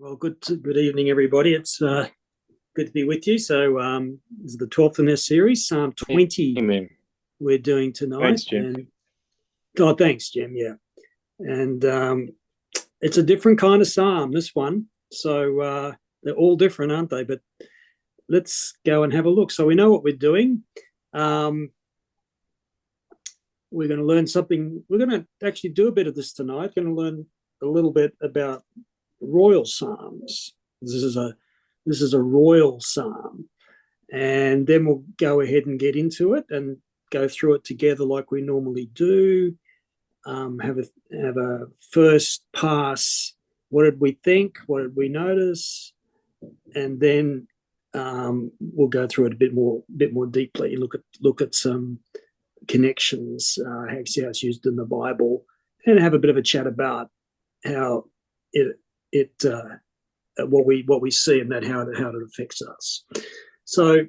Well, good evening, everybody. It's good to be with you. So this is the 12th in our series, Psalm 20. Amen. We're doing tonight. Thanks, Jim. And thanks, Jim. Yeah, and it's a different kind of psalm, this one. So they're all different, aren't they? But let's go and have a look. So we know what we're doing. We're going to learn something. We're going to actually do a bit of this tonight. We're going to learn a little bit about royal psalms. This is a royal psalm, and then we'll go ahead and get into it and go through it together like we normally do. Have a first pass. What did we think? What did we notice? And then we'll go through it a bit more deeply. Look at some connections, how it's used in the Bible, and have a bit of a chat about how what we see and how it affects us. So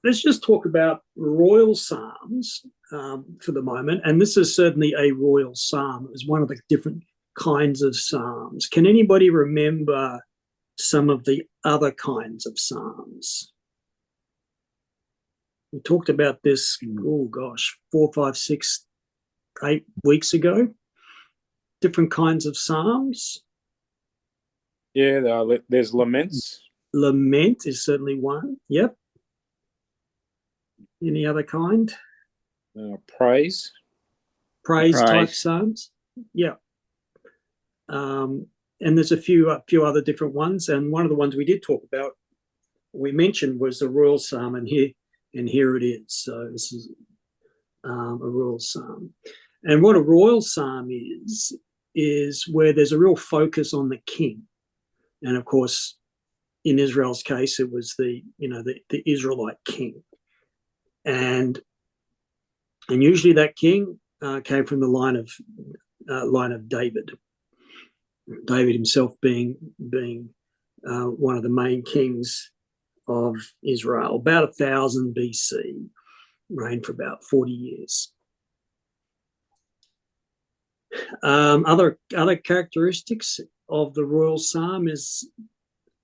let's just talk about royal psalms for the moment. And this is certainly a royal psalm. It's one of the different kinds of psalms. Can anybody remember some of the other kinds of psalms? We talked about this, 4, 5, 6, 8 weeks ago. Different kinds of psalms. Yeah, there's laments. Lament is certainly one. Yep. Any other kind? Praise. Praise type psalms. Yeah. And there's a few other different ones. And one of the ones we did talk about, we mentioned, was the royal psalm, and here it is. So this is a royal psalm. And what a royal psalm is where there's a real focus on the king. And of course, in Israel's case, it was the Israelite king, and usually that king came from the line of David. David himself being one of the main kings of Israel, about 1000 BC, reigned for about 40 years. Other characteristics of the royal psalm is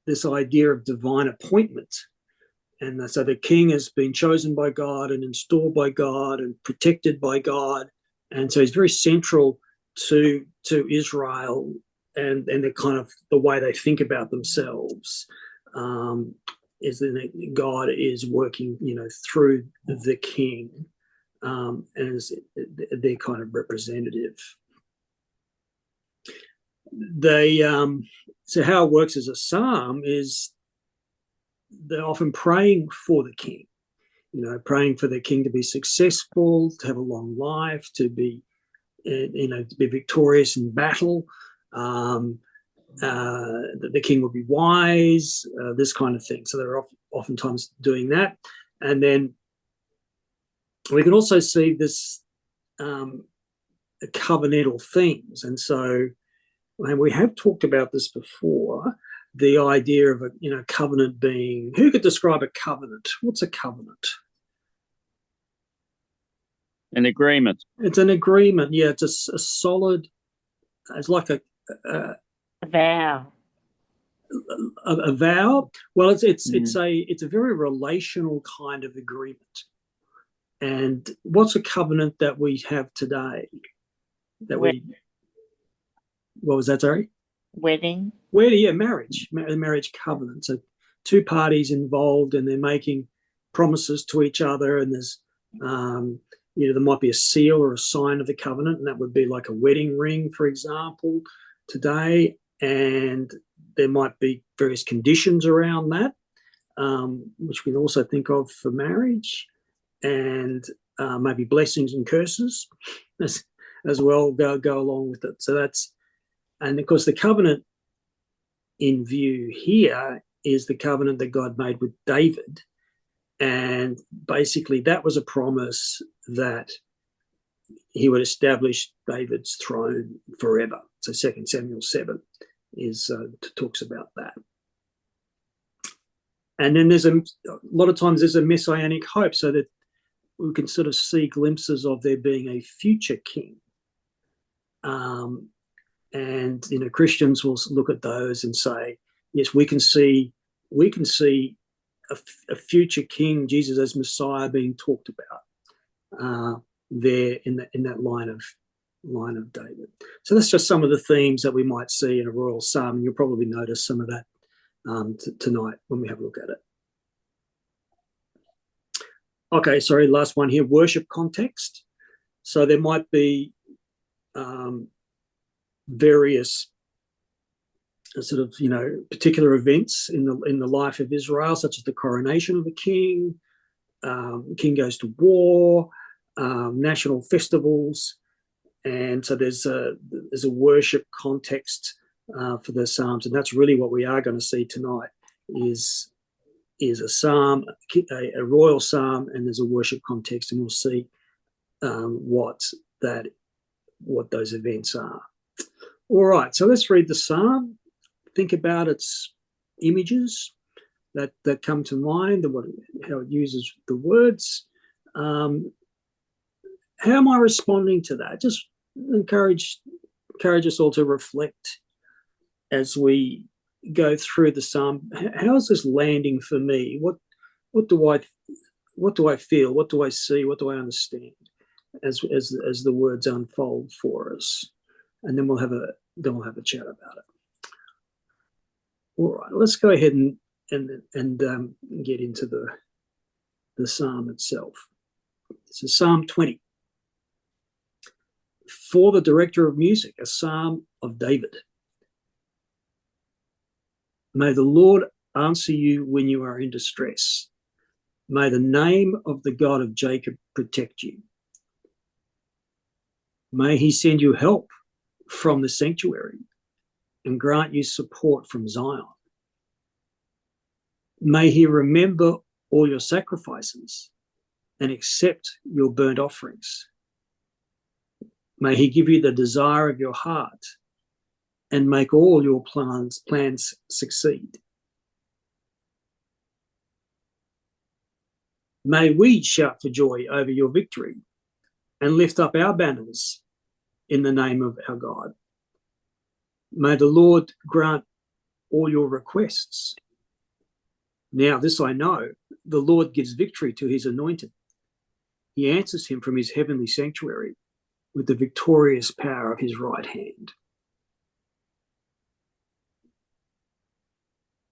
this idea of divine appointment. And so the king has been chosen by God and installed by God and protected by God. And so he's very central to Israel and the kind of the way they think about themselves, is that God is working, through the king as their kind of representative. So how it works as a psalm is they're often praying for the king, praying for the king to be successful, to have a long life, to be victorious in battle, that the king would be wise, this kind of thing. So they're oftentimes doing that. And then we can also see this covenantal themes. And so, and we have talked about this before, the idea of a covenant being, who could describe a covenant? What's a covenant? An agreement. It's an agreement. Yeah, it's a solid, it's like a vow. A vow. Well, it's a very relational kind of agreement. And what's a covenant that we have today? What was that, sorry? Wedding, yeah, marriage covenant. So two parties involved, and they're making promises to each other, and there's there might be a seal or a sign of the covenant, and that would be like a wedding ring, for example, today. And there might be various conditions around that, which we can also think of for marriage, and maybe blessings and curses as well go along with it. So and of course, the covenant in view here is the covenant that God made with David. And basically, that was a promise that he would establish David's throne forever. So 2 Samuel 7 talks about that. And then there's a lot of times there's a messianic hope, so that we can sort of see glimpses of there being a future king. And Christians will look at those and say, yes, we can see a future king, Jesus as Messiah, being talked about there in that line of David. So that's just some of the themes that we might see in a royal psalm, and you'll probably notice some of that tonight when we have a look at it. Okay, sorry, last one here, worship context. So there might be various sort of particular events in the life of Israel, such as the coronation of the king, king goes to war, national festivals, and so there's a worship context for the psalms, and that's really what we are going to see tonight is a psalm, a royal psalm, and there's a worship context, and we'll see what those events are. All right, so let's read the psalm. Think about its images that come to mind, how it uses the words. How am I responding to that? Just encourage us all to reflect as we go through the psalm. How is this landing for me? What do I feel? What do I see? What do I understand as the words unfold for us? And then we'll have a chat about it. All right, let's go ahead and get into the psalm itself. This is Psalm 20. For the director of music, a psalm of David. May the Lord answer you when you are in distress. May the name of the God of Jacob protect you. May he send you help from the sanctuary and grant you support from Zion. May he remember all your sacrifices and accept your burnt offerings. May he give you the desire of your heart and make all your plans succeed. May we shout for joy over your victory and lift up our banners in the name of our God. May the Lord grant all your requests. Now this I know, the Lord gives victory to his anointed. He answers him from his heavenly sanctuary with the victorious power of his right hand.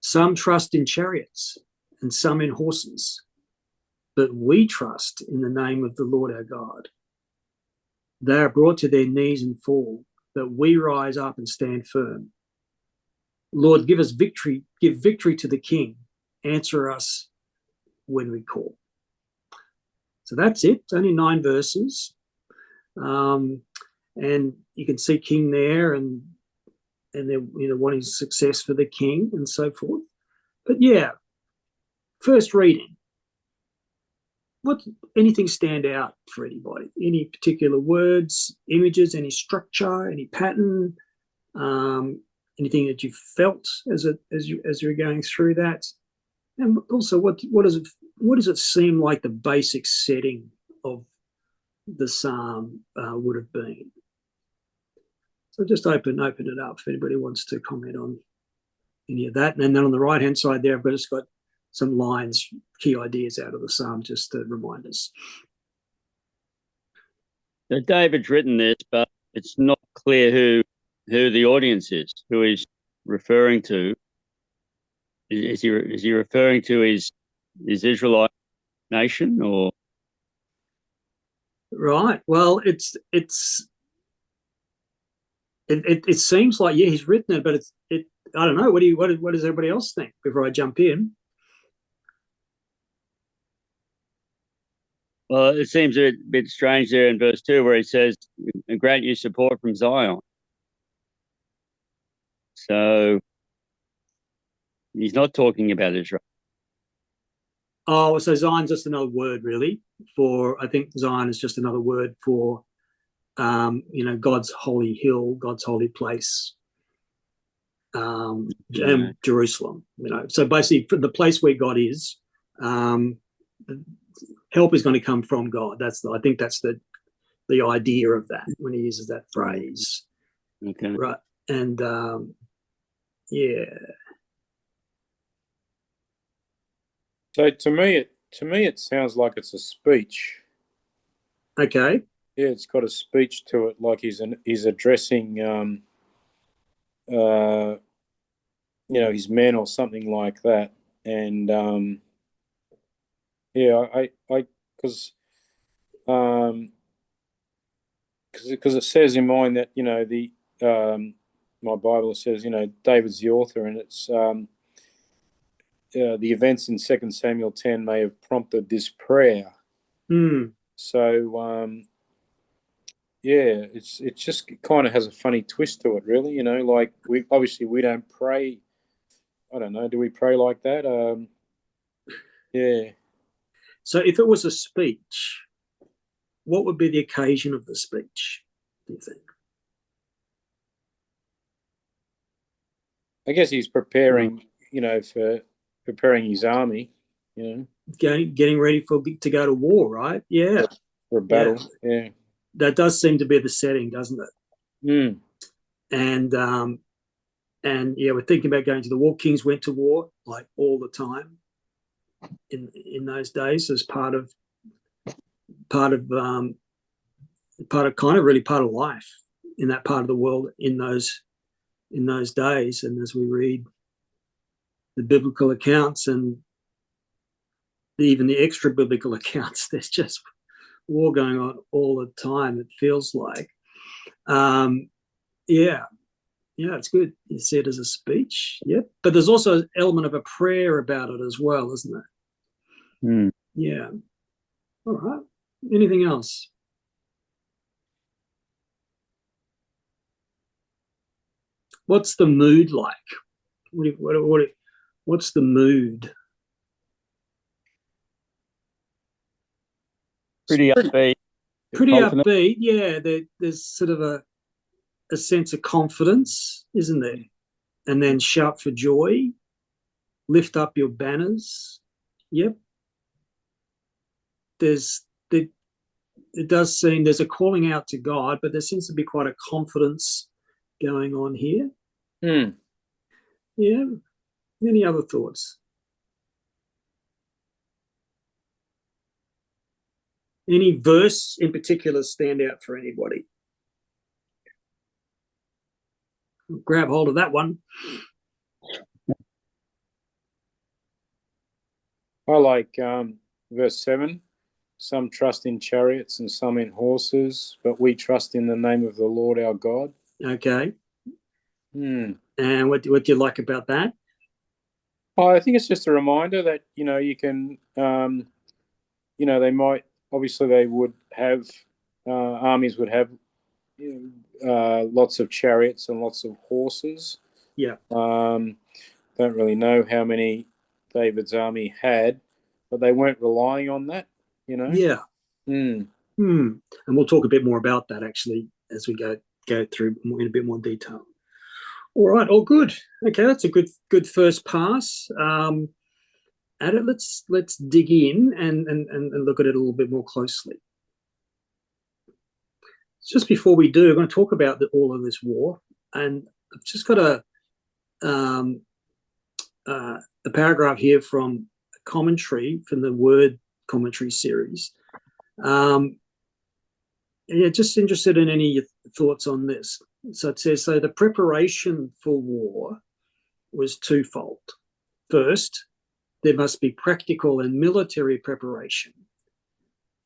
Some trust in chariots and some in horses, but we trust in the name of the Lord our God. They are brought to their knees and fall, but we rise up and stand firm. Lord, give us victory, give victory to the King. Answer us when we call. So that's it. It's only 9 verses. And you can see King there, and they're wanting success for the king and so forth. But yeah, first reading. Anything stand out for anybody? Any particular words, images, any structure, any pattern, anything that you felt as you're going through that? And also, what does it seem like the basic setting of the psalm would have been? So just open it up if anybody wants to comment on any of that. And then on the right hand side there, I've just got some lines, key ideas out of the psalm, just to remind us. Now, David's written this, but it's not clear who the audience is, who he's referring to. Is he referring to his Israelite nation, or? Right. Well, it seems like, yeah, he's written it, but I don't know. What does everybody else think before I jump in? Well, it seems a bit strange there in verse 2 where he says, grant you support from Zion. So he's not talking about Israel. Oh, so Zion's just another word, really, I think Zion is just another word for, God's holy hill, God's holy place, and Jerusalem. So basically, for the place where God is, help is going to come from God. I think that's the idea of that when he uses that phrase. Okay. Right. And yeah, So to me, it sounds like it's a speech. okay. Yeah, it's got a speech to it, like he's addressing, his men or something like that. And yeah, I because because it says in mine that the my Bible says David's the author, and it's the events in 2 Samuel 10 may have prompted this prayer. So yeah, it just kind of has a funny twist to it, really. Like we don't pray. I don't know. Do we pray like that? Yeah. So if it was a speech, what would be the occasion of the speech, do you think? I guess he's preparing, for preparing his army, Getting ready to go to war, right? Yeah. for a battle. Yeah. That does seem to be the setting, doesn't it? Mm. And yeah, we're thinking about going to the war. Kings went to war like all the time in those days as part of kind of really part of life in that part of the world in those days. And as we read the biblical accounts and even the extra biblical accounts, there's just war going on all the time, it feels like. Yeah, it's good. You see it as a speech. Yep. But there's also an element of a prayer about it as well, isn't there? Yeah. All right. Anything else? What's the mood like? What's the mood? Pretty upbeat. Pretty confident. upbeat. Yeah. There's sort of a sense of confidence, isn't there? And then shout for joy. Lift up your banners. Yep. It does seem there's a calling out to God, but there seems to be quite a confidence going on here. Mm. Yeah. Any other thoughts? Any verse in particular stand out for anybody? Grab hold of that one. I like verse 7. Some trust in chariots and some in horses, but we trust in the name of the Lord our God. Okay. Mm. And what do you like about that? I think it's just a reminder that, you can, they might, obviously they would have, armies would have lots of chariots and lots of horses. Yeah. Don't really know how many David's army had, but they weren't relying on that, Yeah. Mm. And we'll talk a bit more about that actually as we go through in a bit more detail. All right, all good. Okay, that's a good first pass at it. Let's dig in and look at it a little bit more closely. Just before we do, we're going to talk about all of this war, and I've just got a paragraph here from a commentary from the Word commentary series. Yeah, just interested in any thoughts on this. So it says, so the preparation for war was twofold. First, there must be practical and military preparation,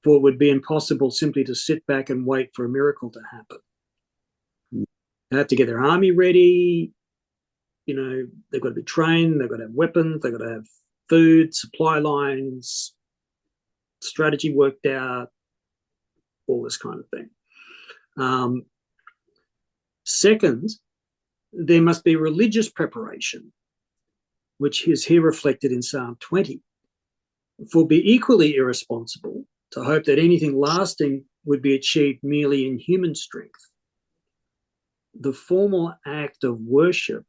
for it would be impossible simply to sit back and wait for a miracle to happen. They have to get their army ready. They've got to be trained. They've got to have weapons. They've got to have food, supply lines, strategy worked out, all this kind of thing. Second, there must be religious preparation, which is here reflected in Psalm 20. For it would be equally irresponsible to hope that anything lasting would be achieved merely in human strength. The formal act of worship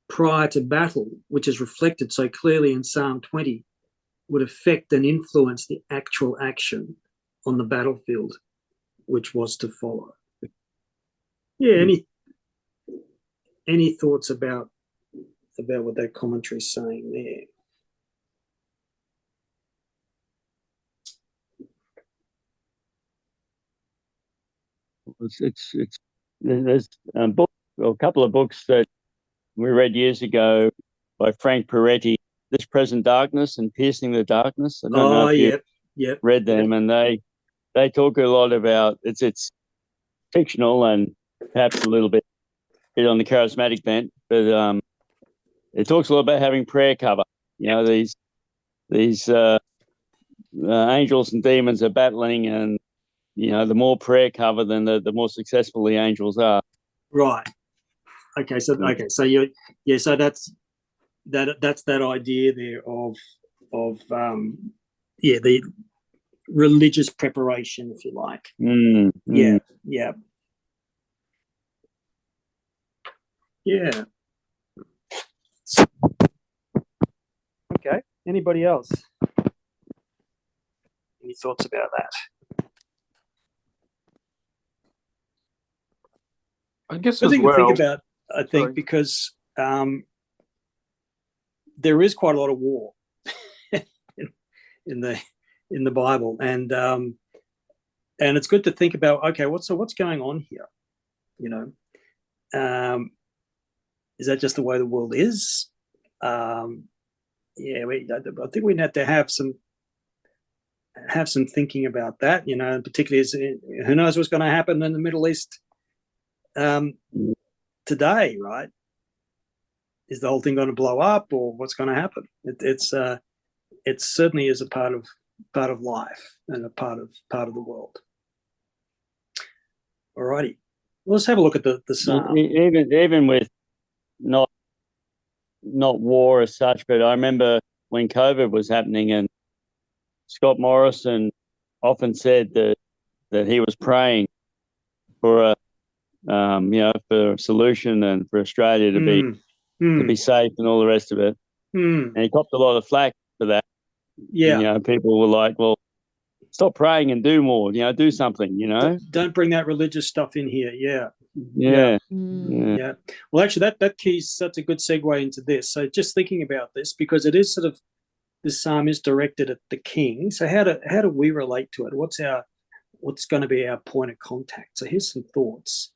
prior to battle, which is reflected so clearly in Psalm 20, would affect and influence the actual action on the battlefield, which was to follow. Yeah. Any thoughts about what that commentary is saying there? There's a book, or a couple of books that we read years ago by Frank Peretti, This Present Darkness and Piercing the Darkness. I don't know if you read them, and they talk a lot about it's fictional and perhaps a little bit on the charismatic bent, but it talks a lot about having prayer cover. You know, these angels and demons are battling, and you know, the more prayer cover, then the more successful the angels are. Right. Okay. So so that's that idea there of the religious preparation, if you like. Yeah. Okay. Anybody else? Any thoughts about that? I guess I as think well. think about. I think Sorry. because there is quite a lot of war in the Bible, and it's good to think about. Okay, what's going on here? You know, is that just the way the world is? I think we have to have some thinking about that. You know, and particularly as who knows what's going to happen in the Middle East today, right? Is the whole thing going to blow up, or what's going to happen? It certainly is a part of life and a part of the world. Alrighty, let's have a look at the psalm. Even with not war as such, but I remember when COVID was happening, and Scott Morrison often said that he was praying for for a solution and for Australia to be safe and all the rest of it. And he copped a lot of flack for that. Yeah. And, you know, people were like, well, stop praying and do more, you know, do something, you know. Don't bring that religious stuff in here. Yeah. Well, actually, that's a good segue into this. So just thinking about this, because it is sort of, this psalm is directed at the king. So how do we relate to it? What's going to be our point of contact? So here's some thoughts.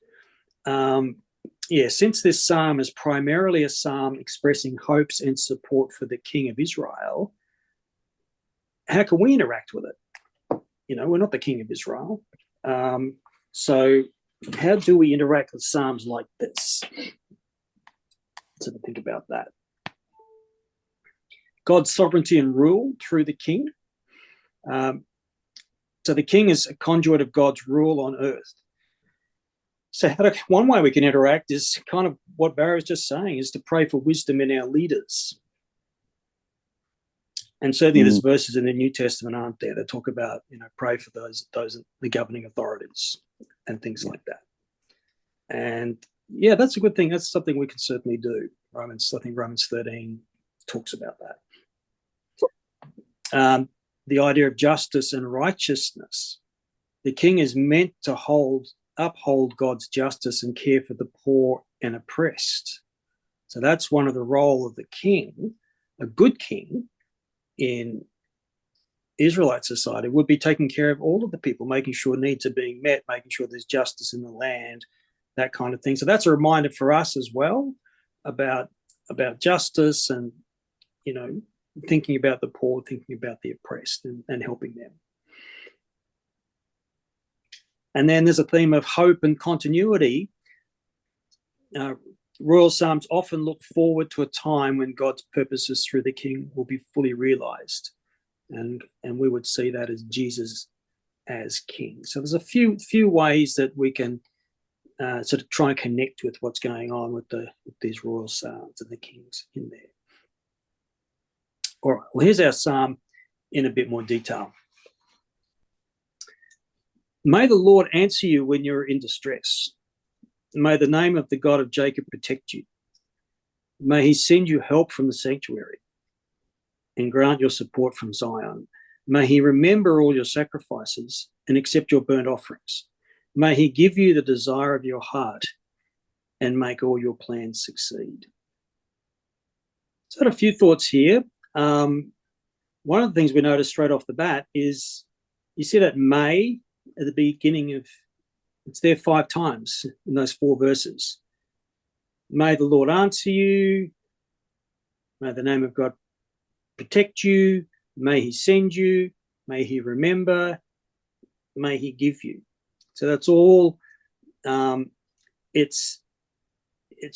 Since this psalm is primarily a psalm expressing hopes and support for the king of Israel, how can we interact with it? You know, we're not the king of Israel. So how do we interact with psalms like this? So think about that. God's sovereignty and rule through the king. So the king is a conduit of God's rule on earth. So one way we can interact is kind of what Barry was just saying, is to pray for wisdom in our leaders. And certainly there's verses in the New Testament, aren't there, that talk about, you know, pray for those the governing authorities and things like that. And yeah, that's a good thing. That's something we can certainly do. I think Romans 13 talks about that. The idea of justice and righteousness. The king is meant to uphold God's justice and care for the poor and oppressed. So that's one of the role of the king. A good king in Israelite society would be taking care of all of the people, making sure needs are being met, making sure there's justice in the land, that kind of thing. So that's a reminder for us as well about justice and, you know, thinking about the poor, thinking about the oppressed, and helping them. And then there's a theme of hope and continuity. Royal psalms often look forward to a time when God's purposes through the king will be fully realized. And we would see that as Jesus as king. So there's a few ways that we can sort of try and connect with what's going on with these royal psalms and the kings in there. All right, well, here's our psalm in a bit more detail. May the Lord answer you when you're in distress. May the name of the God of Jacob protect you. May he send you help from the sanctuary and grant your support from Zion. May he remember all your sacrifices and accept your burnt offerings. May he give you the desire of your heart and make all your plans succeed. So I had a few thoughts here. One of the things we notice straight off the bat is you see that may at the beginning of, it's there 5 times in those 4 verses. May the Lord answer you. May the name of God protect you. May he send you. May he remember. May he give you. So that's all. It's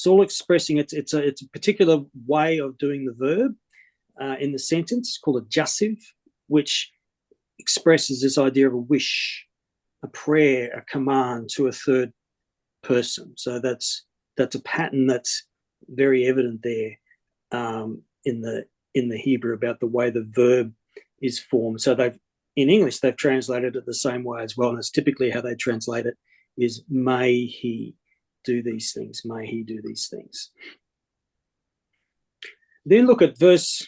all expressing. It's a particular way of doing the verb in the sentence called a jussive, which expresses this idea of a wish, a prayer, a command to a third person. So that's a pattern that's very evident there in the Hebrew about the way the verb is formed. So in English they've translated it the same way as well, and it's typically how they translate it is may he do these things, may he do these things. Then look at verse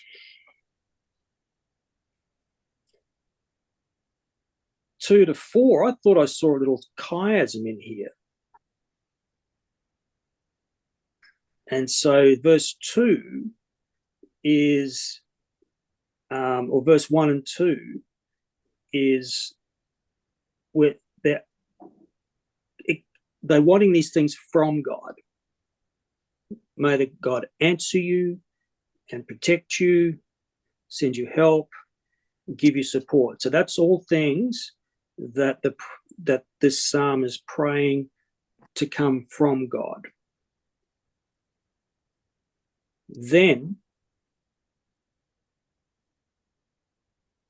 2 to 4. I thought I saw a little chiasm in here. And so verse 2 is, or verse 1 and 2 is where they're wanting these things from God. May the God answer you and protect you, send you help, give you support. So that's all things that this psalm is praying to come from God. Then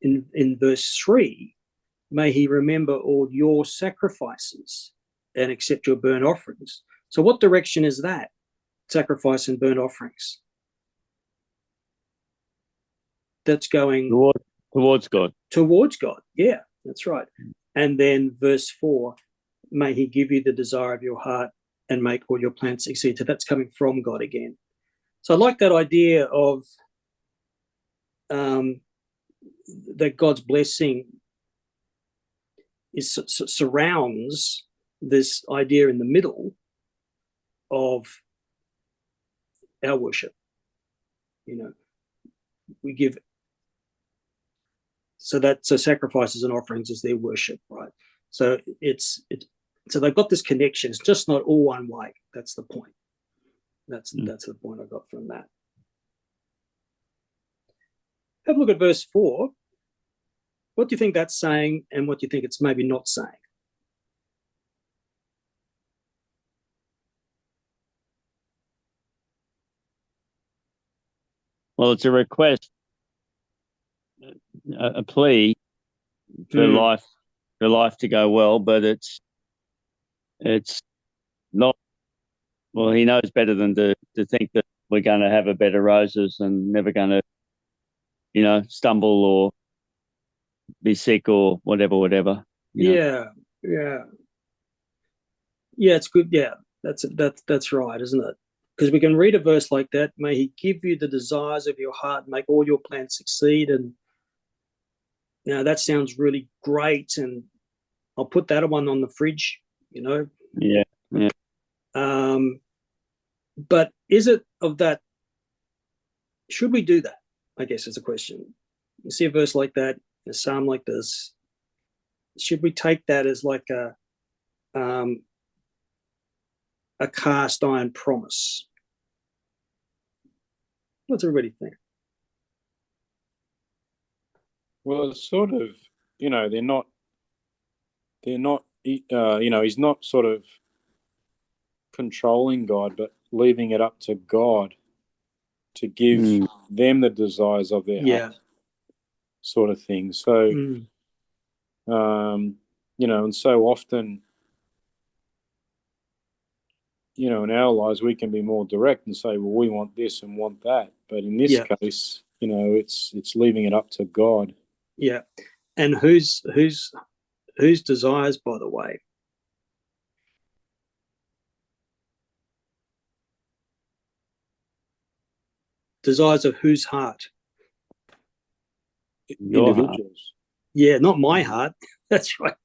in verse 3, may he remember all your sacrifices and accept your burnt offerings. So what direction is that? Sacrifice and burnt offerings. That's going towards God. Towards God. Yeah, that's right. And then verse 4, may he give you the desire of your heart and make all your plans succeed. So that's coming from God again. So I like that idea of that God's blessing surrounds this idea in the middle of our worship. We give, so sacrifices and offerings is their worship, right? So so they've got this connection. It's just not all one way. That's the point. That's the point I got from that. Have a look at verse 4. What do you think that's saying, and what do you think it's maybe not saying? Well, it's a request, a plea for life to go well, but it's not. Well, he knows better than to think that we're going to have a bed of roses and never going to, stumble or be sick or whatever. Yeah. It's good. Yeah, that's right, isn't it? Because we can read a verse like that. May he give you the desires of your heart, make all your plans succeed. And that sounds really great. And I'll put that one on the fridge. Yeah. But is it of that? Should we do that? I guess is a question. You see a verse like that, a psalm like this. Should we take that as like a cast iron promise? What's everybody think? Well, it's sort of, they're not, he's not sort of controlling God, but leaving it up to God to give them the desires of their heart, sort of thing. So, and so often, in our lives, we can be more direct and say, well, we want this and want that. But in this case, it's leaving it up to God. Yeah. And whose desires, by the way? Desires of whose heart? Your Individuals. heart. Yeah, not my heart. That's right.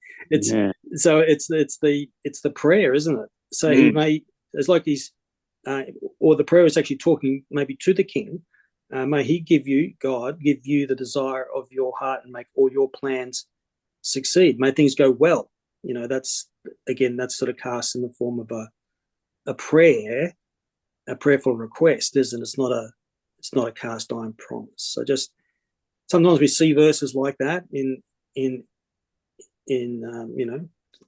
So it's the prayer, isn't it? So he may, it's like he's, or the prayer is actually talking maybe to the king. May he give you, God, give you the desire of your heart and make all your plans succeed. May things go well. That's sort of cast in the form of a prayer, a prayerful request, isn't it? It's not a cast iron promise. So just sometimes we see verses like that in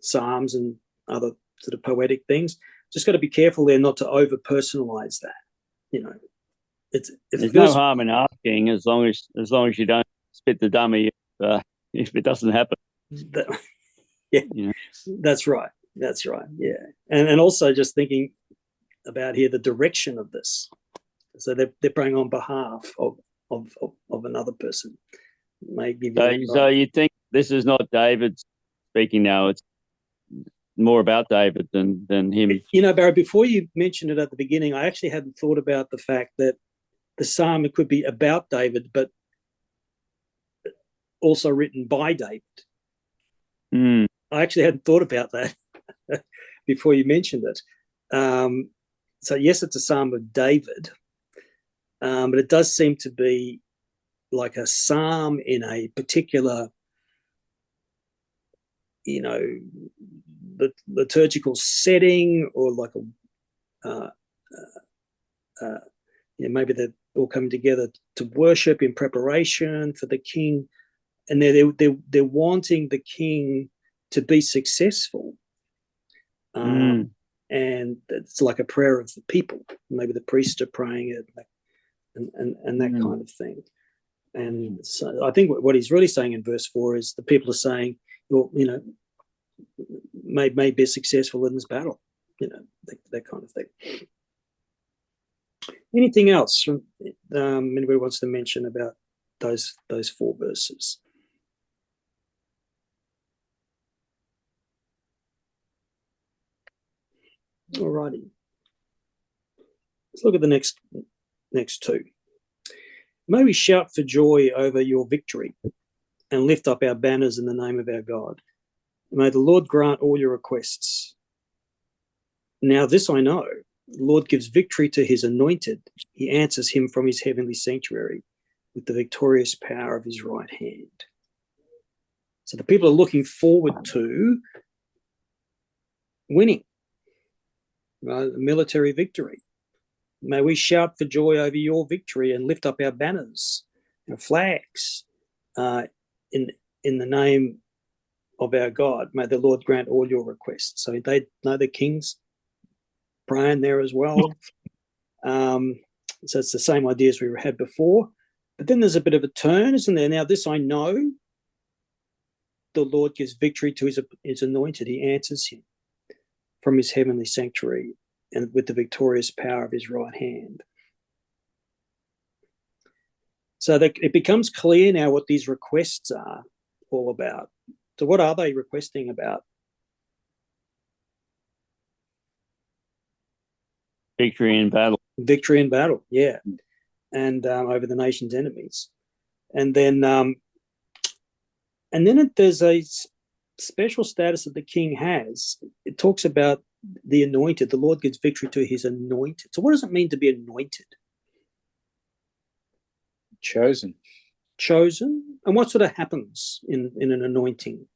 Psalms and other sort of poetic things. Just got to be careful there not to over personalize that. There's no harm in asking as long as you don't spit the dummy if it doesn't happen. That's right. Yeah, and also just thinking about here the direction of this. So they're praying on behalf of another person. So you think this is not David speaking now? It's more about David than him. Barry, before you mentioned it at the beginning, I actually hadn't thought about the fact that the psalm, it could be about David, but also written by David. I actually hadn't thought about that before you mentioned it. So yes, it's a psalm of David, but it does seem to be like a psalm in a particular, liturgical setting, or like maybe they're all coming together to worship in preparation for the king, and they're wanting the king to be successful, and it's like a prayer of the people. Maybe the priests are praying it, and that kind of thing. And so I think what he's really saying in verse 4 is the people are saying, well, may be successful in this battle, that kind of thing. Anything else anybody wants to mention about those 4 verses? All righty. Let's look at the next 2. May we shout for joy over your victory and lift up our banners in the name of our God. May the Lord grant all your requests. Now this I know, the Lord gives victory to his anointed. He answers him from his heavenly sanctuary with the victorious power of his right hand. So the people are looking forward to winning, military victory. May we shout for joy over your victory and lift up our banners, our flags, in the name of our God. May the Lord grant all your requests. So they know the king's praying there as well. So it's the same idea as we had before. But then there's a bit of a turn, isn't there? Now this I know, the Lord gives victory to his anointed. He answers him from his heavenly sanctuary and with the victorious power of his right hand. So it becomes clear now what these requests are all about. So what are they requesting about? Victory in battle. Victory in battle, yeah. And over the nation's enemies. And then there's a special status that the king has. It talks about the anointed. The Lord gives victory to his anointed. So what does it mean to be anointed? Chosen. And what sort of happens in an anointing?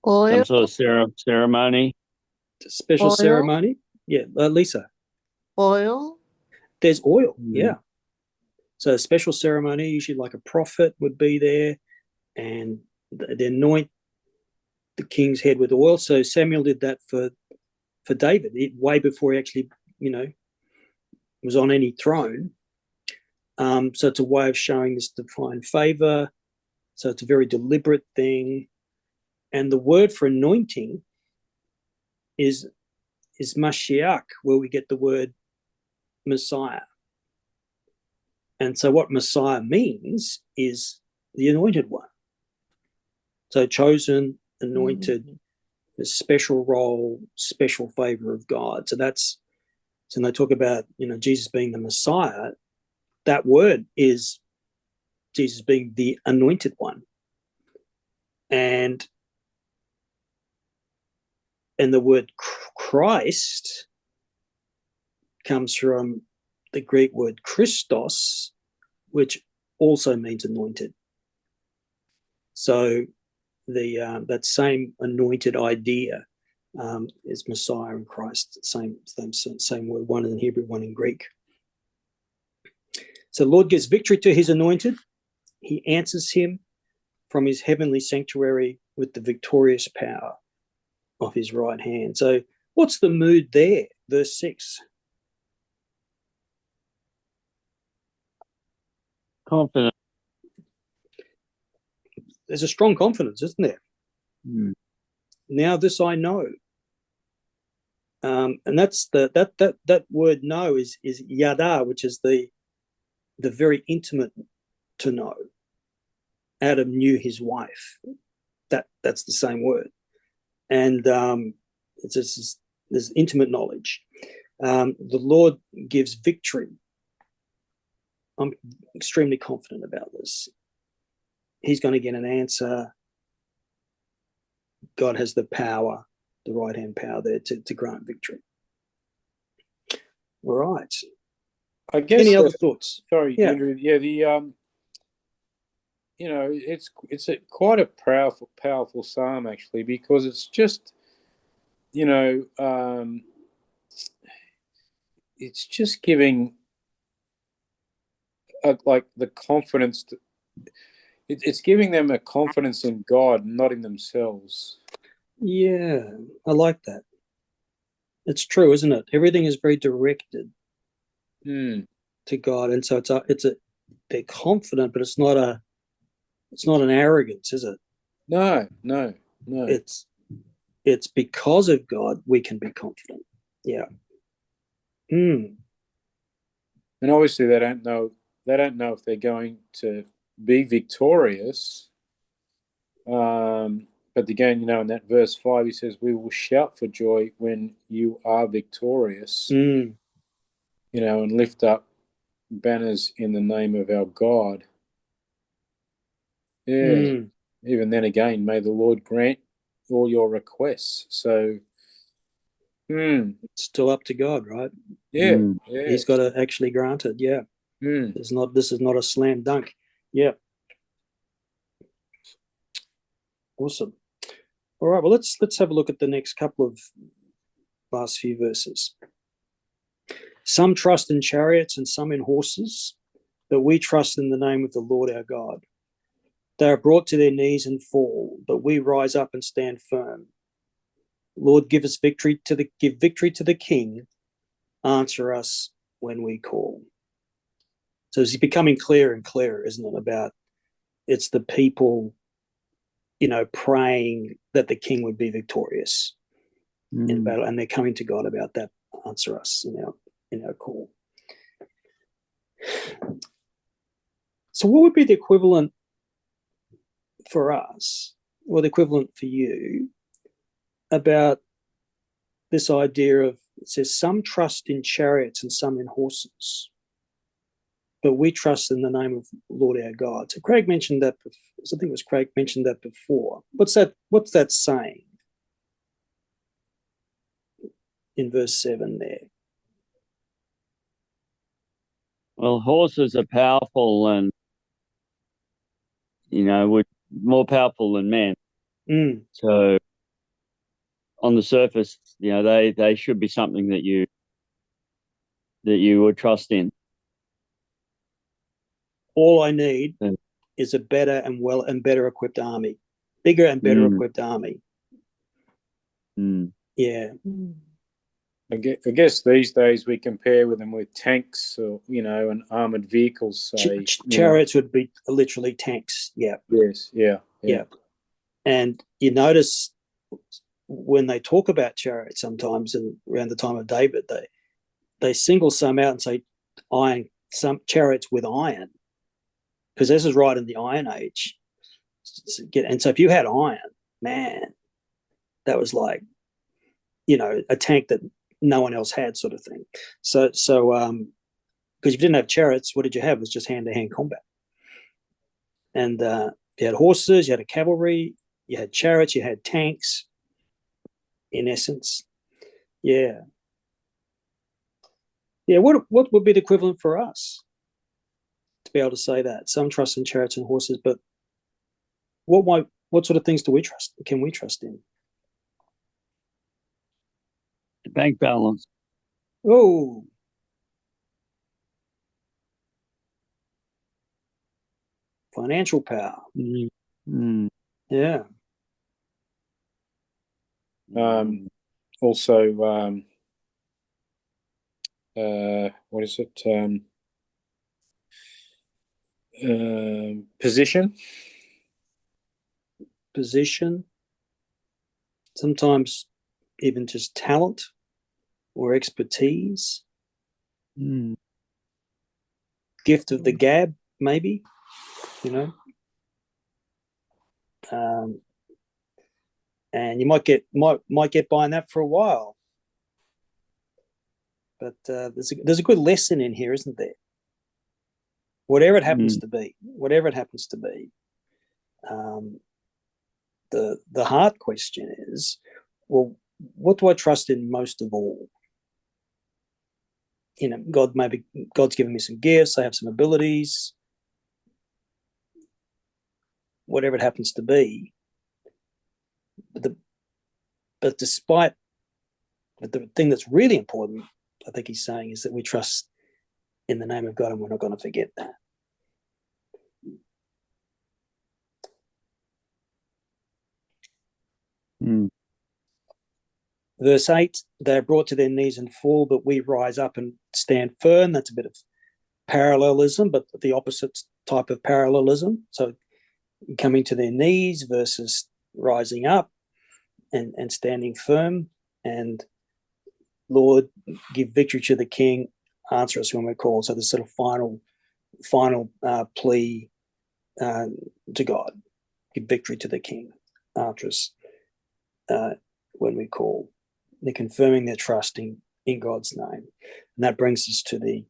Oil. Some sort of ceremony. Special ceremony. Yeah, Lisa. Oil. There's oil, yeah. So a special ceremony, usually like a prophet would be there, and they anoint the king's head with oil. So Samuel did that for David, way before he actually, was on any throne. So it's a way of showing this divine favor. So it's a very deliberate thing. And the word for anointing is Mashiach, where we get the word Messiah. And so what Messiah means is the anointed one. So chosen, anointed, a special role, special favor of God. So when they talk about, Jesus being the Messiah, that word is Jesus being the anointed one. and the word Christ comes from the Greek word Christos, which also means anointed. So that same anointed idea is Messiah and Christ, same word, one in Hebrew, one in Greek. So the Lord gives victory to his anointed. He answers him from his heavenly sanctuary with the victorious power of his right hand. So what's the mood there? Verse 6. Confident. There's a strong confidence, isn't there? Mm. Now this I know. And that's that word know is yada, which is the very intimate to know. Adam knew his wife. That's the same word. And it's just, there's intimate knowledge. The Lord gives victory. I'm extremely confident about this. He's going to get an answer. God has the power, the right-hand power there to grant victory. All right. I guess. Any other thoughts? Sorry, Yeah. Andrew. Yeah, it's quite a powerful psalm actually, because it's just, it's just giving like the confidence. It's giving them a confidence in God, not in themselves. Yeah, I like that. It's true, isn't it? Everything is very directed to God, and so they're confident, but it's not an arrogance, is it? No. It's because of God we can be confident. Yeah. And obviously they don't know if they're going to be victorious. But again, in that verse 5, he says, "We will shout for joy when you are victorious." And lift up banners in the name of our God. Yeah. Even then again, may the Lord grant all your requests. So it's still up to God, right? Yeah. He's got to actually grant it. Yeah. This is not a slam dunk. Yeah. Awesome. All right, well, let's have a look at the next couple of last few verses. Some trust in chariots and some in horses, but we trust in the name of the Lord our God. They are brought to their knees and fall, but we rise up and stand firm. Lord, give victory to the King. Answer us when we call. So it's becoming clearer and clearer, isn't it? About it's the people, praying that the King would be victorious in battle, and they're coming to God about that. Answer us in our call. So, what would be the equivalent for us, or the equivalent for you, about this idea of, it says, some trust in chariots and some in horses, but we trust in the name of Lord our God. So Craig mentioned that. I think it was Craig mentioned that before. What's that saying in verse 7 there? Well, horses are powerful and, more powerful than men. So on the surface, they should be something that you would trust in. All I need is a better and better equipped army, bigger and better equipped army. Yeah. I guess these days we compare them with tanks or, and armored vehicles. Say, chariots would be literally tanks. Yeah. Yes. Yeah. And you notice when they talk about chariots sometimes, and around the time of David, they single some out and say some chariots with iron, because this is right in the Iron Age. And so if you had iron, man, that was like, a tank that no one else had, sort of thing. So because if you didn't have chariots, what did you have? It was just hand-to-hand combat. And you had horses, you had a cavalry, You had chariots, you had tanks, in essence. Yeah. Yeah, what would be the equivalent for us to be able to say that? Some trust in chariots and horses, but what sort of things do we trust? Can we trust in? The bank balance. Oh, financial power. Mm. Yeah. Also, what is it? Position. Sometimes even just talent or expertise. Gift of the gab, maybe, and you might get by on that for a while. But there's a good lesson in here, isn't there? Whatever it happens to be, the hard question is, well, what do I trust in most of all? God's given me some gifts, I have some abilities, whatever it happens to be. But the thing that's really important, I think he's saying, is that we trust in the name of God, and we're not going to forget that. Verse 8, they are brought to their knees and fall, but we rise up and stand firm. That's a bit of parallelism, but the opposite type of parallelism. So coming to their knees versus rising up and standing firm. And Lord, give victory to the King, answer us when we're called. So the sort of final plea to God, give victory to the King, answer us when we call. They're confirming their trust in God's name. And that brings us to the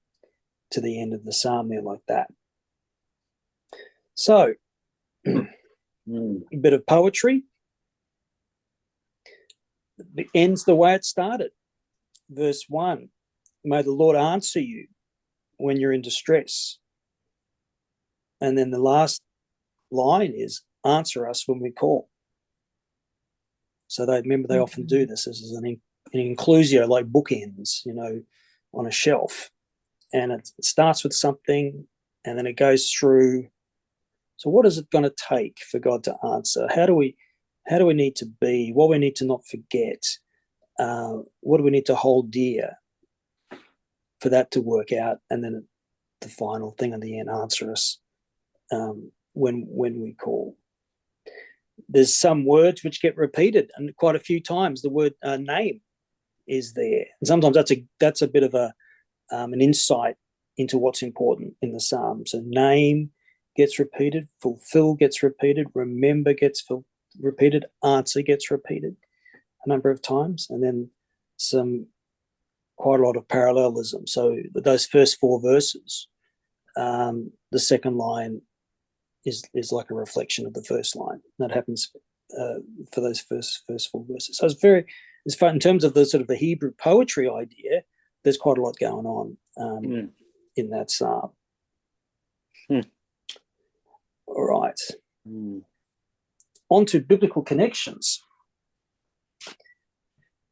end of the psalm there like that. So, a bit of poetry. It ends the way it started. Verse 1, may the Lord answer you when you're in distress. And then the last line is, answer us when we call. So they often do this. This is an inclusio, like bookends, on a shelf. And it starts with something, and then it goes through. So what is it going to take for God to answer? How do we need to be? What we need to not forget? What do we need to hold dear for that to work out? And then the final thing at the end, answer us when we call. There's some words which get repeated, and quite a few times the word name is there. And sometimes that's a bit of an insight into what's important in the psalm. So name gets repeated, fulfill gets repeated, remember gets repeated, answer gets repeated a number of times, and then quite a lot of parallelism. So those first 4 verses, the second line is like a reflection of the first line. That happens for those first 4 verses. So it's fun in terms of the sort of the Hebrew poetry idea. There's quite a lot going on in that psalm. All right. On to biblical connections.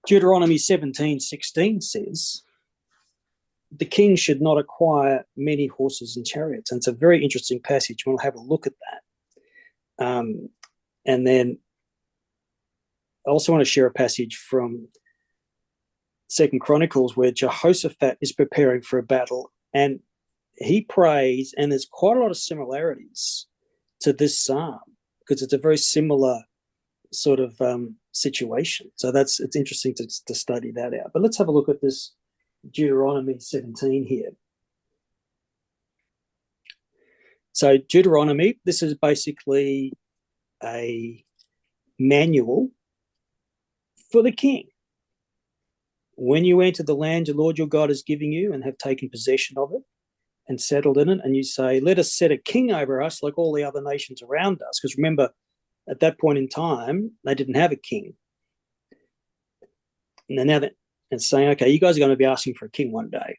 Deuteronomy 17:16 says, the king should not acquire many horses and chariots. And it's a very interesting passage. We'll have a look at that. And then I also want to share a passage from 2 Chronicles where Jehoshaphat is preparing for a battle, and he prays, and there's quite a lot of similarities to this psalm because it's a very similar sort of situation. So it's interesting to study that out. But let's have a look at this Deuteronomy 17 here. So Deuteronomy, this is basically a manual for the king. When you enter the land the Lord your God is giving you and have taken possession of it and settled in it, and you say, let us set a king over us like all the other nations around us. Because remember, at that point in time, they didn't have a king. And now that it's saying, okay, you guys are going to be asking for a king one day.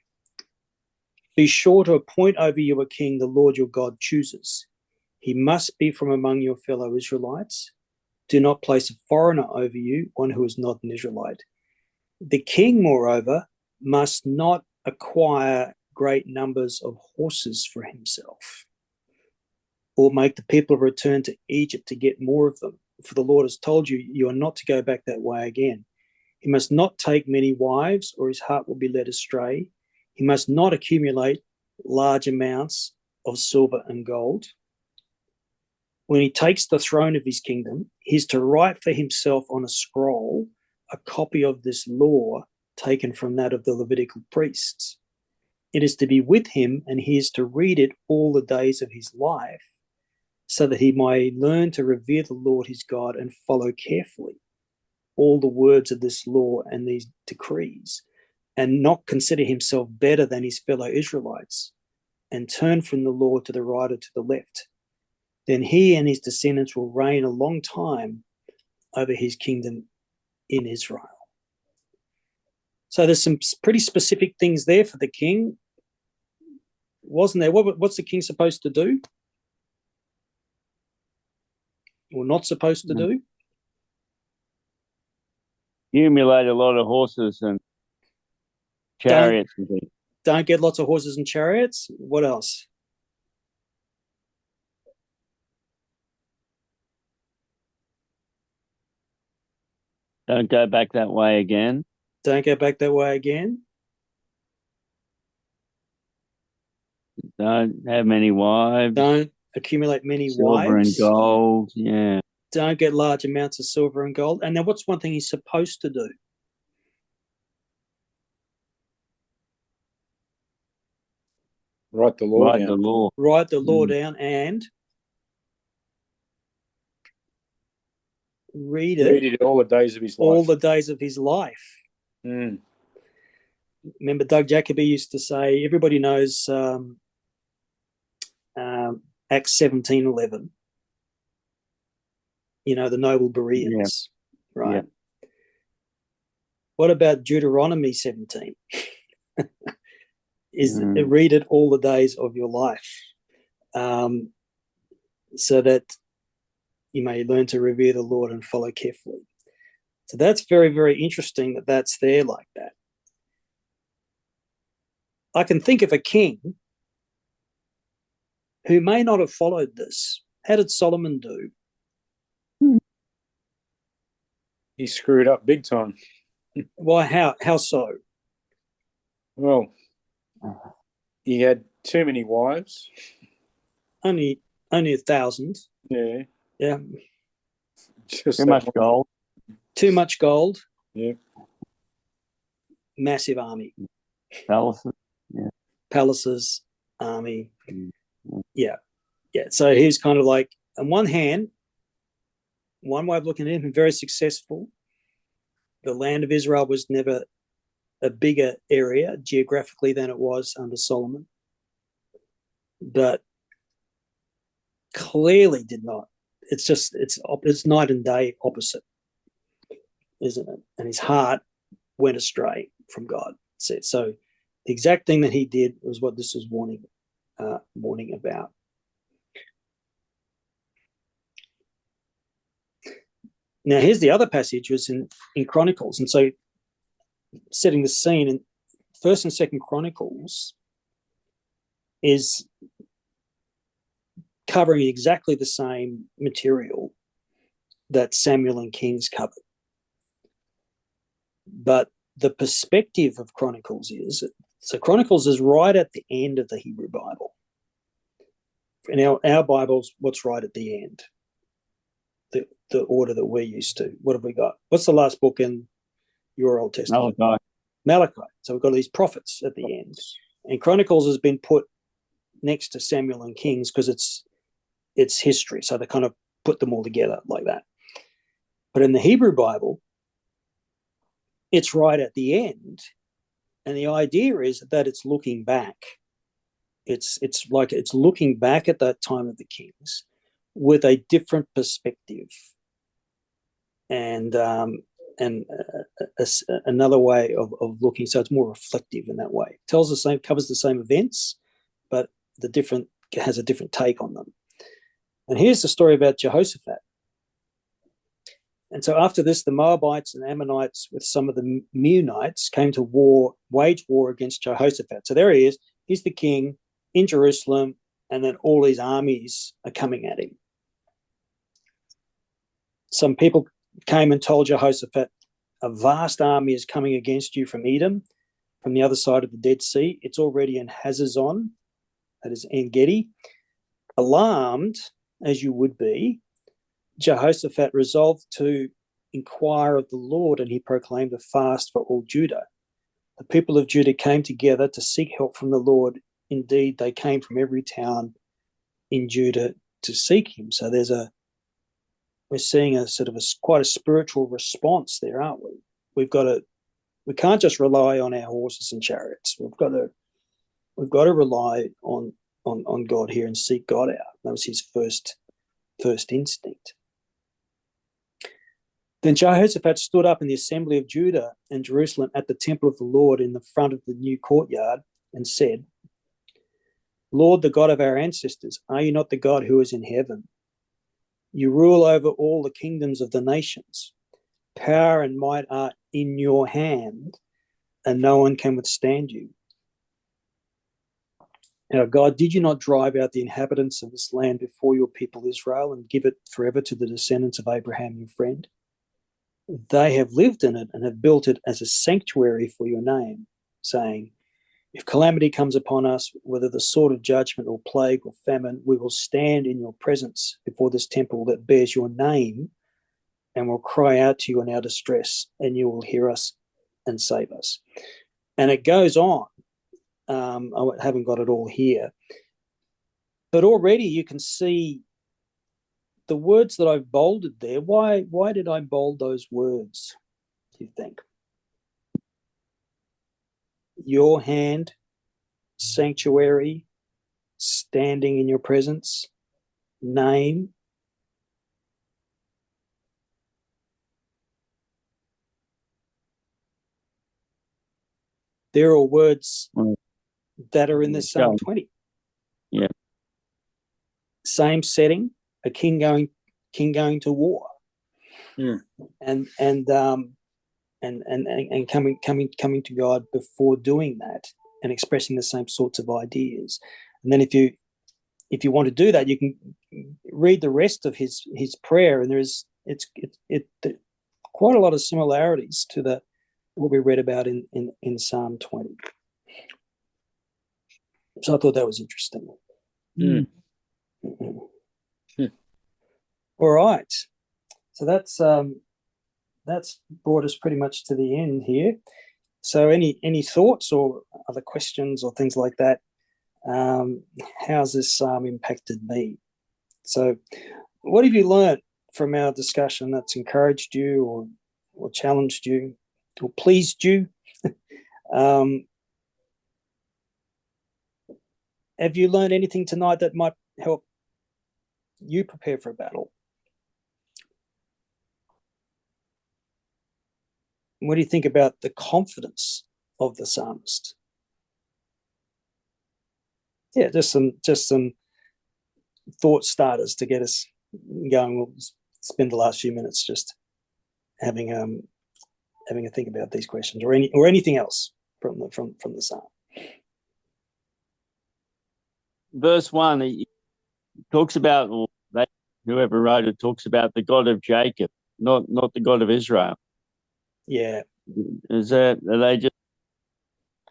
Be sure to appoint over you a king the Lord your God chooses. He must be from among your fellow Israelites. Do not place a foreigner over you, one who is not an Israelite. The king, moreover, must not acquire great numbers of horses for himself, or make the people return to Egypt to get more of them. For the Lord has told you, you are not to go back that way again. He must not take many wives, or his heart will be led astray. He must not accumulate large amounts of silver and gold. When he takes the throne of his kingdom, he is to write for himself on a scroll a copy of this law taken from that of the Levitical priests. It is to be with him, and he is to read it all the days of his life, so that he may learn to revere the Lord his God and follow carefully all the words of this law and these decrees, and not consider himself better than his fellow Israelites, and turn from the law to the right or to the left. Then he and his descendants will reign a long time over his kingdom in Israel. So there's some pretty specific things there for the king, wasn't there? What's the king supposed to do? Or not supposed to do? Accumulate a lot of horses and chariots and things. Don't get lots of horses and chariots. What else? Don't go back that way again. Don't go back that way again. Don't have many wives. Don't accumulate many Silver wives. and gold. Yeah. Don't get large amounts of silver and gold. And then what's one thing he's supposed to do? Write the law Write down. the law. Write the law down and read it all the days of his life. all the days of his life. Mm. Remember, Doug Jacoby used to say, everybody knows Acts 17:11. You know, the noble Bereans, right? Yeah. What about Deuteronomy 17? Read it all the days of your life, so that you may learn to revere the Lord and follow carefully. So that's very, very interesting that that's there like that. I can think of a king who may not have followed this. How did Solomon do? He screwed up big time. Why? How so? Well, he had too many wives. Only 1,000. Yeah. Yeah. Just too much gold. Too much gold. Yeah. Massive army. Palaces. Yeah. Palaces, army. Yeah. Yeah. So he's kind of like, on one hand, one way of looking at him, very successful. The land of Israel was never a bigger area geographically than it was under Solomon, but clearly did not. It's night and day opposite, isn't it? And his heart went astray from God. So the exact thing that he did was what this is warning about. Now, here's the other passage, was in Chronicles. And so setting the scene in 1st and 2nd Chronicles is covering exactly the same material that Samuel and Kings covered. But the perspective of Chronicles so Chronicles is right at the end of the Hebrew Bible. In our Bibles, what's right at the end? The order that we're used to. What have we got? What's the last book in your Old Testament? Malachi. So we've got these prophets at the end. And Chronicles has been put next to Samuel and Kings because it's history. So they kind of put them all together like that. But in the Hebrew Bible, it's right at the end. And the idea is that it's looking back. It's like it's looking back at that time of the kings, with a different perspective, and another way of looking. So it's more reflective in that way. Tells the same, covers the same events, but has a different take on them. And here's the story about Jehoshaphat. And so after this, the Moabites and Ammonites with some of the Meunites came to wage war against Jehoshaphat. So there he is. He's the king in Jerusalem, and then all these armies are coming at him. Some people came and told Jehoshaphat, a vast army is coming against you from Edom, from the other side of the Dead Sea. It's already in Hazazon, that is En-Gedi. Alarmed, as you would be, Jehoshaphat resolved to inquire of the Lord, and he proclaimed a fast for all Judah. The people of Judah came together to seek help from the Lord. Indeed, they came from every town in Judah to seek him. So we're seeing a sort of quite a spiritual response there, aren't we? We can't just rely on our horses and chariots. We've got to rely on God here and seek God out. That was his first instinct. Then Jehoshaphat stood up in the assembly of Judah and Jerusalem at the temple of the Lord in the front of the new courtyard and said, Lord, the God of our ancestors, are you not the God who is in heaven? You rule over all the kingdoms of the nations. Power and might are in your hand, and no one can withstand you. Now, God, did you not drive out the inhabitants of this land before your people Israel and give it forever to the descendants of Abraham, your friend? They have lived in it and have built it as a sanctuary for your name, saying, if calamity comes upon us, whether the sword of judgment or plague or famine, we will stand in your presence before this temple that bears your name and will cry out to you in our distress, and you will hear us and save us. And it goes on. I haven't got it all here. But already you can see the words that I've bolded there. Why did I bold those words, do you think? Your hand, sanctuary, standing in your presence, name. There are words that are in this Psalm 20. Yeah. Same setting, a king going to war. Yeah. And coming to God before doing that and expressing the same sorts of ideas. And then if you want to do that, you can read the rest of his prayer, and there's quite a lot of similarities to what we read about in Psalm 20. So I thought that was interesting. Mm. All right. So that's brought us pretty much to the end here. So any thoughts or other questions or things like that? How's this impacted me? So what have you learned from our discussion that's encouraged you or challenged you or pleased you? Have you learned anything tonight that might help you prepare for a battle? What do you think about the confidence of the psalmist? Yeah, just some thought starters to get us going. We'll spend the last few minutes just having a think about these questions or anything else from the psalm. Verse 1, he talks about, or whoever wrote it talks about the God of Jacob, not the God of Israel. Yeah. Are they just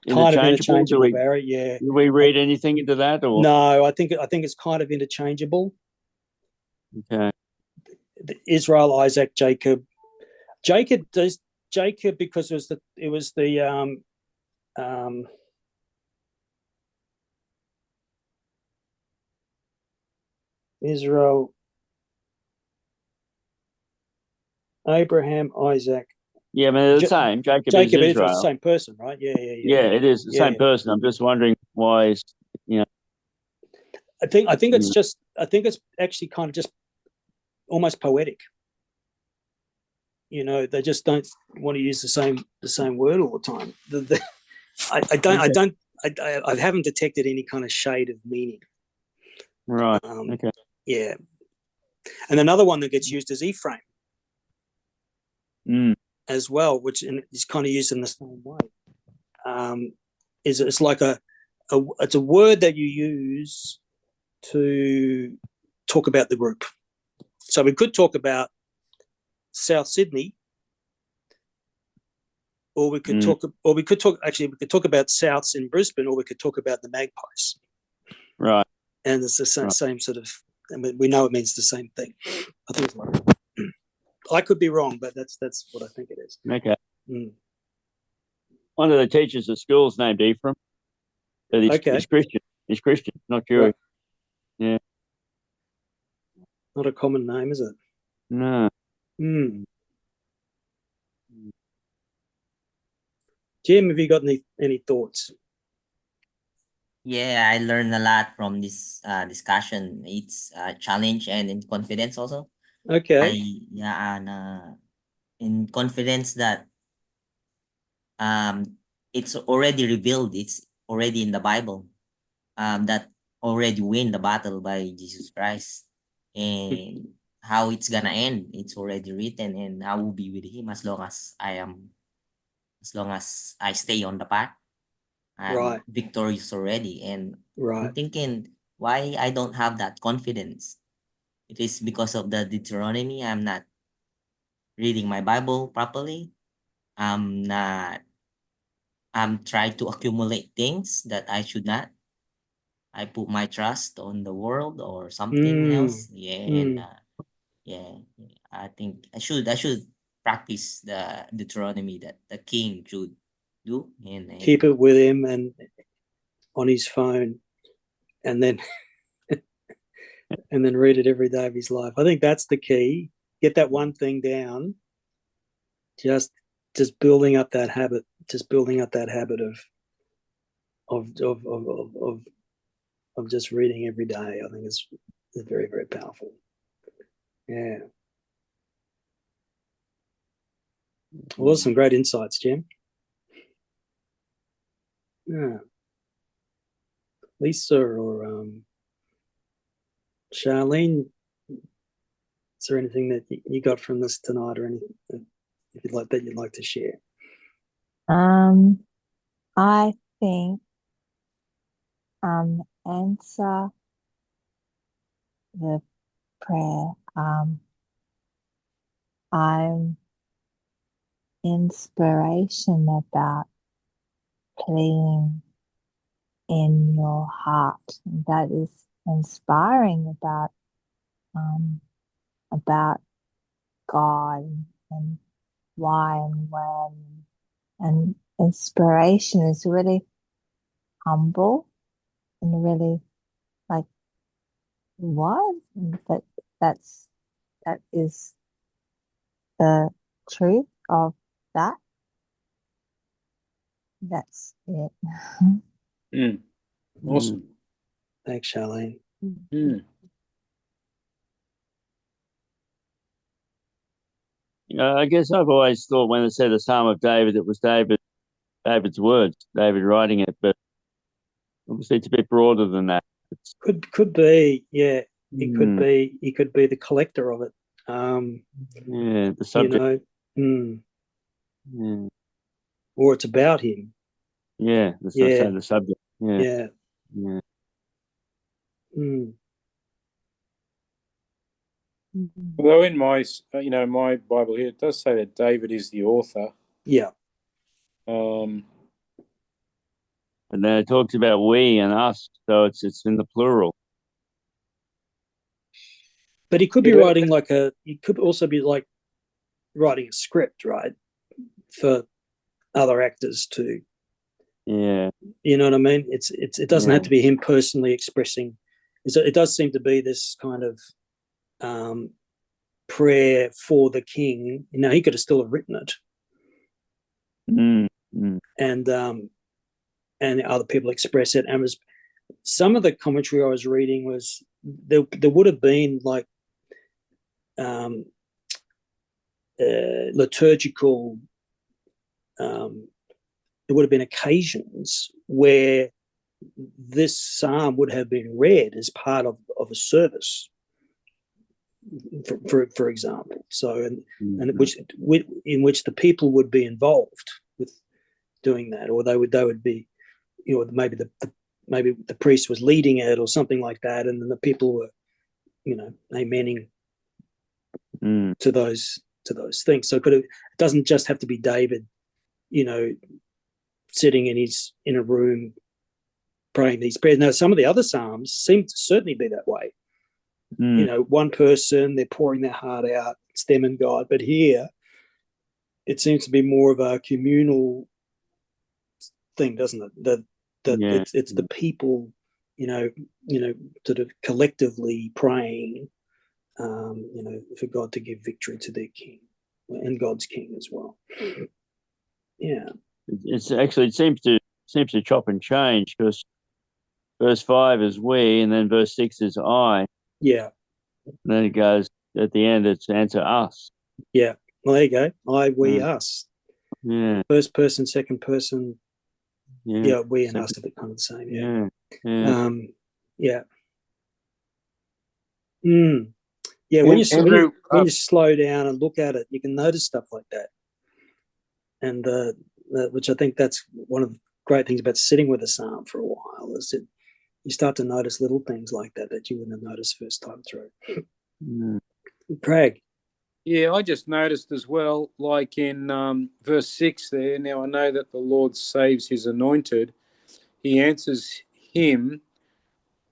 kind of interchangeable? interchangeable, Barry? Yeah. Do we read anything into that? Or no, I think it's kind of interchangeable. Okay. Israel, Isaac, Jacob. Jacob because it was the Israel, Abraham, Isaac. Yeah, I mean, they're the same. Jacob is Israel. Is the same person, right? Yeah. Yeah, it is the same person. I'm just wondering why. I think it's just actually kind of just almost poetic. You know, they just don't want to use the same word all the time. I haven't detected any kind of shade of meaning. Right. Okay. Yeah. And another one that gets used is Ephraim as well, which is kind of used in the same way. It's like it's a word that you use to talk about the group. So we could talk about South Sydney, or we could talk about Souths in Brisbane, or we could talk about the Magpies. Right. And it's the same sort of, we know it means the same thing. I think it's like, I could be wrong, but that's what I think it is. Okay. One of the teachers at school is named Ephraim. But he's Christian. He's Christian, not Jewish. Right. Yeah. Not a common name, is it? No. Jim, have you got any thoughts? Yeah, I learned a lot from this discussion. It's a challenge and in confidence also. Okay. In confidence that it's already revealed, it's already in the Bible, that already win the battle by Jesus Christ, and how it's gonna end, it's already written, and I will be with him as long as I stay on the path. I'm victorious already, and I'm thinking why I don't have that confidence. It is because of the Deuteronomy. I'm not reading my Bible properly. I'm trying to accumulate things that I should not. I put my trust on the world or something else. I think I should practice the Deuteronomy that the king should do, and keep it with him and on his phone, and then read it every day of his life. I think that's the key. Get that one thing down. Just building up that habit. Just building up that habit of just reading every day. I think it's very, very powerful. Yeah. Well, some great insights, Jim. Yeah. Lisa or Charlene, is there anything that you got from this tonight, or anything you'd like to share? I think answer the prayer. I'm inspiration about playing in your heart. That is inspiring about God and why and when. And inspiration is really humble and really like, what? But that is the truth of that. That's it. Awesome. Thanks, Charlene. I guess I've always thought when it said the Psalm of David, it was David's words, David writing it, but obviously it's a bit broader than that. Could be, yeah. It could be. He could be the collector of it. The subject. Or it's about him. Yeah, the subject. Yeah. Although in my Bible here, it does say that David is the author. Yeah. And then it talks about we and us, so it's in the plural. But he could be writing he could also be like writing a script, right, for other actors to. Yeah. You know what I mean? It doesn't have to be him personally expressing. It does seem to be this kind of prayer for the king. You know, he could have still have written it. And other people express it. And some of the commentary I was reading was there would have been like liturgical. There would have been occasions where this psalm would have been read as part of a service, for example. So, and in which the people would be involved with doing that, or they would be, maybe the priest was leading it or something like that, and then the people were, amening to those things. So it doesn't just have to be David, sitting in a room praying these prayers. Now, some of the other psalms seem to certainly be that way. One person, they're pouring their heart out, it's them and God. But here, it seems to be more of a communal thing, doesn't it? It's the people, sort of collectively praying, for God to give victory to their king and God's king as well. Yeah, it's actually, it seems to chop and change, because verse 5 is we, and then verse 6 is I. Yeah. And then it goes at the end, it's answer us. Yeah. Well, there you go. I, we, us. Yeah. First person, second person. Yeah. We and us are kind of the same. Yeah. Yeah. Yeah. When you slow down and look at it, you can notice stuff like that. And which I think that's one of the great things about sitting with a psalm for a while, is that you start to notice little things like that you wouldn't have noticed first time through. Craig. Yeah, I just noticed as well, like in verse 6 there, now I know that the Lord saves his anointed. He answers him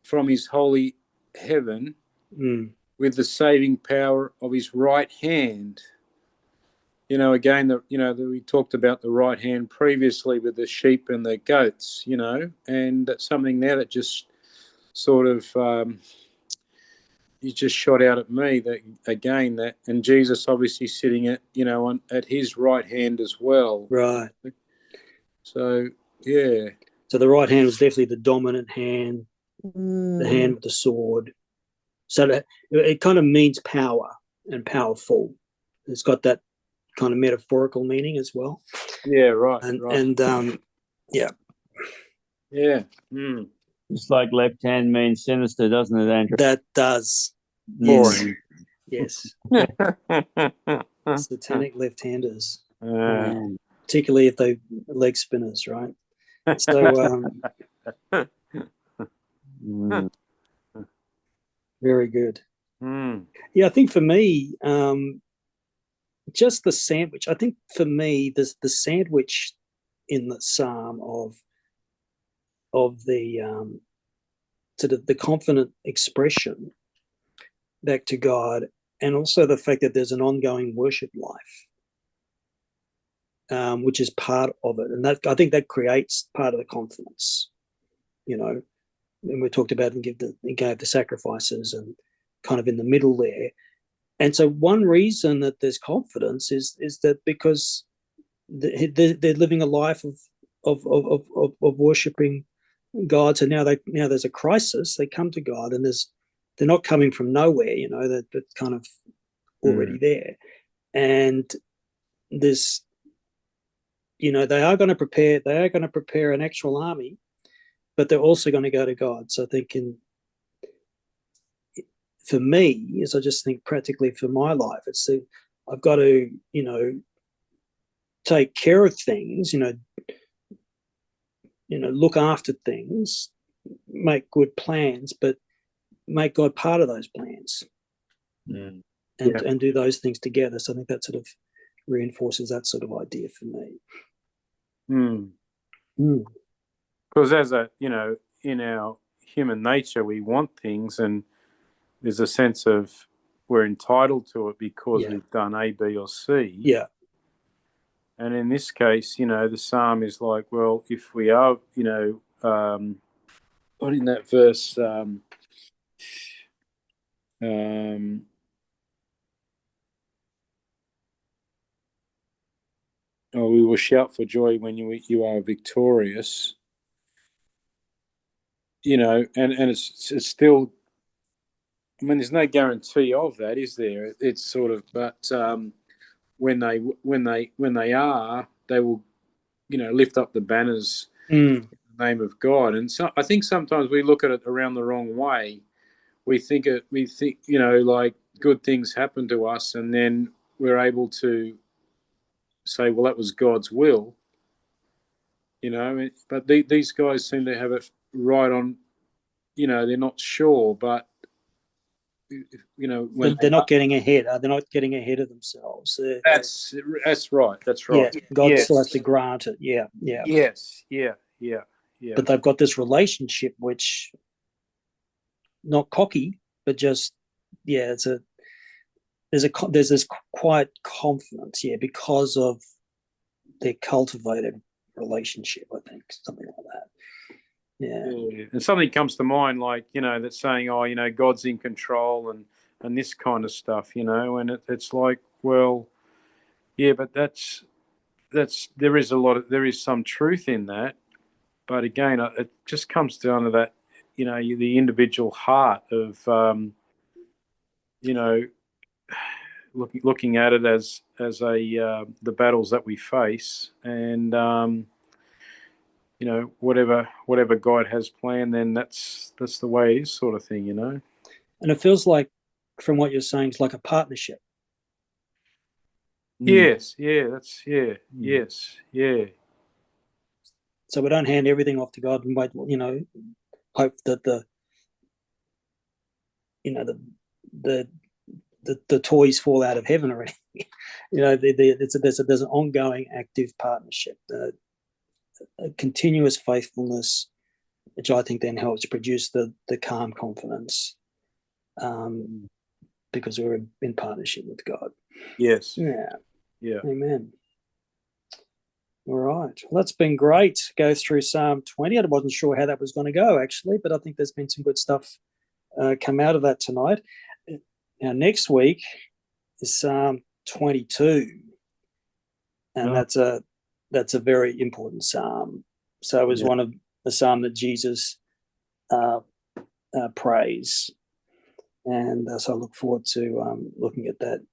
from his holy heaven with the saving power of his right hand. Again, we talked about the right hand previously with the sheep and the goats, and that's something now that just sort of you just shot out at me, that and Jesus obviously sitting at at his right hand as well. Right. So yeah. So the right hand was definitely the dominant hand, the hand with the sword. So that it kind of means power and powerful. It's got that kind of metaphorical meaning as well. Yeah, right. And yeah. Yeah. Just like left hand means sinister, doesn't it, Andrew? That does. Boring. Yes. Satanic left-handers. Yeah. Particularly if they leg spinners, right? So very good. Yeah, I think for me, just the sandwich. I think for me, the sandwich in the psalm of the sort of the confident expression back to God, and also the fact that there's an ongoing worship life, which is part of it, and that I think that creates part of the confidence. And we talked about and gave the sacrifices and kind of in the middle there. And so one reason that there's confidence is that because they're living a life of worshiping God. So now there's a crisis. They come to God, and they're not coming from nowhere. They're kind of already there. And this, they are going to prepare an actual army, but they're also going to go to God. So I think for me, as I just think practically for my life, it's I've got to, take care of things, look after things, make good plans, but make God part of those plans, and do those things together. So I think that sort of reinforces that sort of idea for me. Because as in our human nature, we want things, and there's a sense of we're entitled to it because we've done A, B, or C. Yeah. And in this case, the psalm is like, well, if we are, what in that verse, we will shout for joy when you are victorious. And it's still I mean, there's no guarantee of that, is there? It's sort of, but when they are, they will, lift up the banners in the name of God. And so I think sometimes we look at it around the wrong way. We think like good things happen to us, and then we're able to say, well, that was God's will, But these guys seem to have it right on. They're not sure, but when they're not getting ahead. They're not getting ahead of themselves. that's right. That's right. Yeah, God still has to grant it. Yeah. Yes. Yeah. But they've got this relationship, which not cocky, but just there's this quiet confidence, because of their cultivated relationship. I think something like that. Yeah. And something comes to mind, like that's saying, God's in control and this kind of stuff, and it's like, well, yeah, but there is some truth in that, but again, it just comes down to that, the individual heart of, looking at it as the battles that we face, and whatever God has planned, then that's the way it is, sort of thing, And it feels like, from what you're saying, it's like a partnership. Yes, yes, yeah. So we don't hand everything off to God and wait, hope that the toys fall out of heaven or anything. There's an ongoing active partnership, a continuous faithfulness, which I think then helps produce the calm confidence, because we're in partnership with God. Yes. Yeah. Amen. All right. Well, that's been great to go through Psalm 20. I wasn't sure how that was going to go, actually, but I think there's been some good stuff come out of that tonight. Now, next week is Psalm 22, and that's a very important psalm. So it was one of the psalm that Jesus prays, and so I look forward to looking at that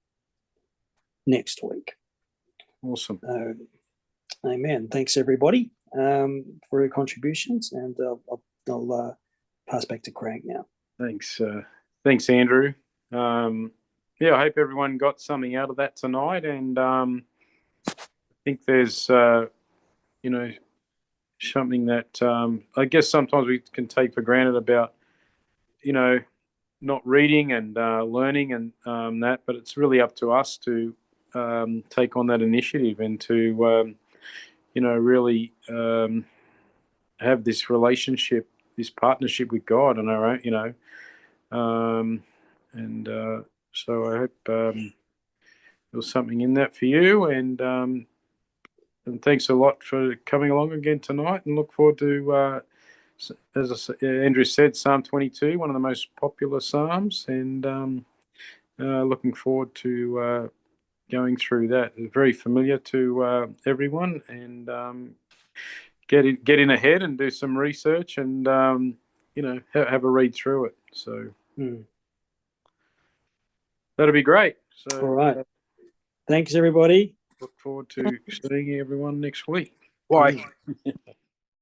next week. Awesome. Amen. Thanks, everybody, for your contributions, and I'll pass back to Craig now. Thanks, Andrew. I hope everyone got something out of that tonight, and I think there's something that I guess sometimes we can take for granted about not reading and learning and that, but it's really up to us to take on that initiative and to really have this relationship, this partnership with God on our own, so I hope there was something in that for you, and thanks a lot for coming along again tonight, and look forward to, as Andrew said, Psalm 22, one of the most popular psalms, and looking forward to going through that. It's very familiar to everyone, and get in ahead and do some research, and have a read through it. So that'll be great. So, all right. Thanks, everybody. Look forward to seeing everyone next week. Bye.